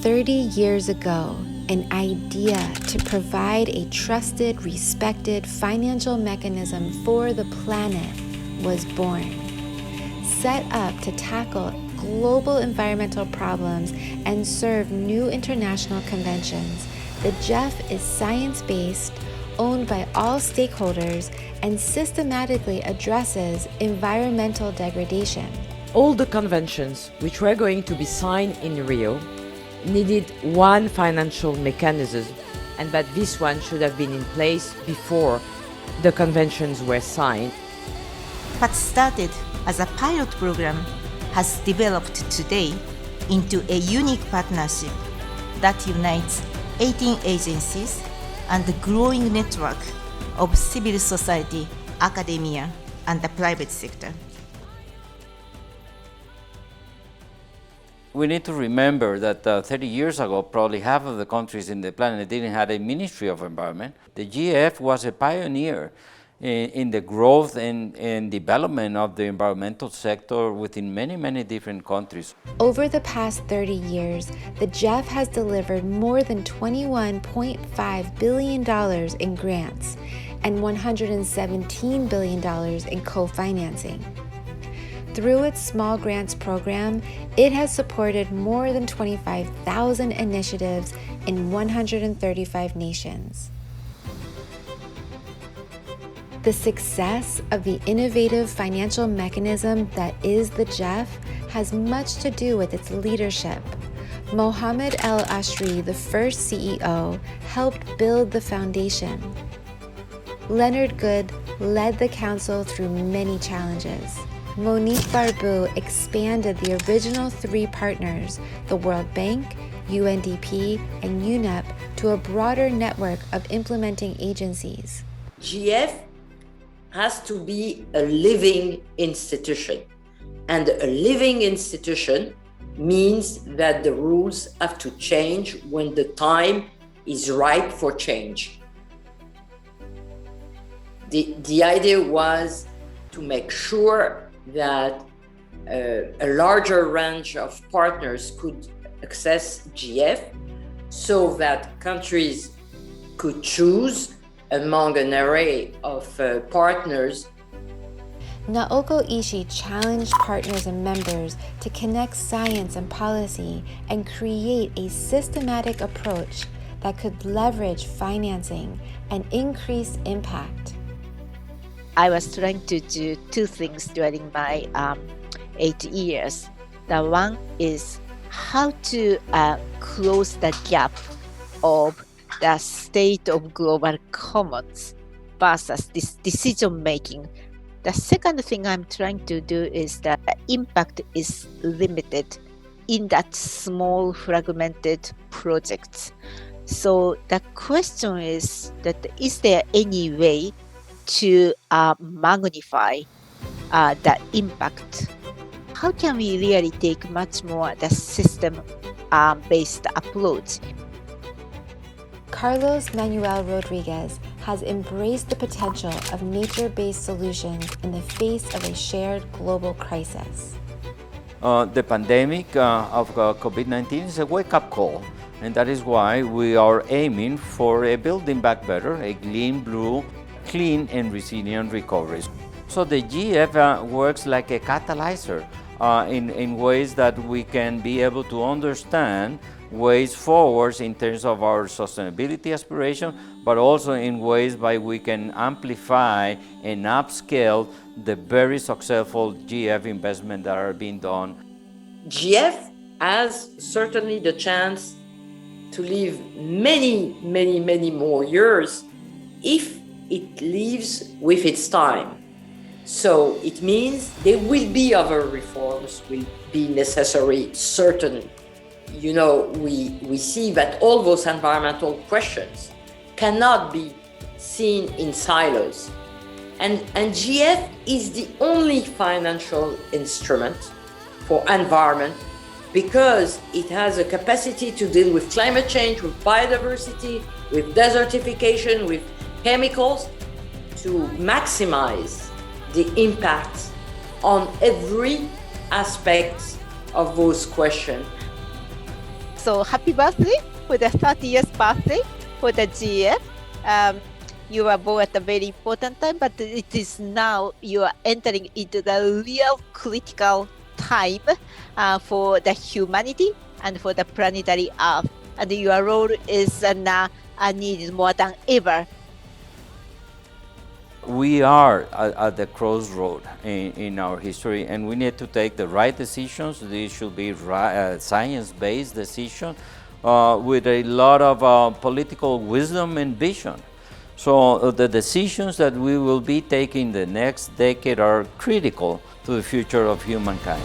30 years ago, an idea to provide a trusted, respected financial mechanism for the planet was born. Set up to tackle global environmental problems and serve new international conventions, the GEF is science-based, owned by all stakeholders, and systematically addresses environmental degradation. All the conventions which were going to be signed in Rio needed one financial mechanism, and that this one should have been in place before the conventions were signed. What started as a pilot program has developed today into a unique partnership that unites 18 agencies and a growing network of civil society, academia, and the private sector. We need to remember that 30 years ago, probably half of the countries in the planet didn't have a Ministry of Environment. The GF was a pioneer in the growth and development of the environmental sector within many, many different countries. Over the past 30 years, the GEF has delivered more than $21.5 billion in grants and $117 billion in co-financing. Through its small grants program, it has supported more than 25,000 initiatives in 135 nations. The success of the innovative financial mechanism that is the GEF has much to do with its leadership. Mohammed El Ashri, the first CEO, helped build the foundation. Leonard Good led the council through many challenges. Monique Barbu expanded the original 3 partners, the World Bank, UNDP, and UNEP, to a broader network of implementing agencies. GF has to be a living institution. And a living institution means that the rules have to change when the time is ripe for change. The idea was to make sure that a larger range of partners could access GF so that countries could choose among an array of partners. Naoko Ishii challenged partners and members to connect science and policy and create a systematic approach that could leverage financing and increase impact. I was trying to do 2 things during my 8 years. The one is how to close the gap of the state of global commons versus this decision making. The second thing I'm trying to do is that the impact is limited in that small fragmented projects. So the question is that is there any way to magnify the impact? How can we really take much more the system-based approach? Carlos Manuel Rodriguez has embraced the potential of nature-based solutions in the face of a shared global crisis. The pandemic of COVID-19 is a wake-up call, and that is why we are aiming for a building back better, a green, blue, clean and resilient recovery. So the GF works like a catalyzer in ways that we can be able to understand ways forwards in terms of our sustainability aspiration, but also in ways by we can amplify and upscale the very successful GF investment that are being done. GF has certainly the chance to live many, many, many more years if it lives with its time. So it means there will be other reforms will be necessary, certainly. You know, we see that all those environmental questions cannot be seen in silos. And GF is the only financial instrument for environment because it has a capacity to deal with climate change, with biodiversity, with desertification, with chemicals, to maximize the impact on every aspect of those questions. So happy birthday for the 30th birthday for the GF. You were born at a very important time, but it is now you are entering into the real critical time for the humanity and for the planetary Earth. And your role is needed more than ever. We are at the crossroad in our history, and we need to take the right decisions. These should be science-based decisions with a lot of political wisdom and vision. So the decisions that we will be taking the next decade are critical to the future of humankind.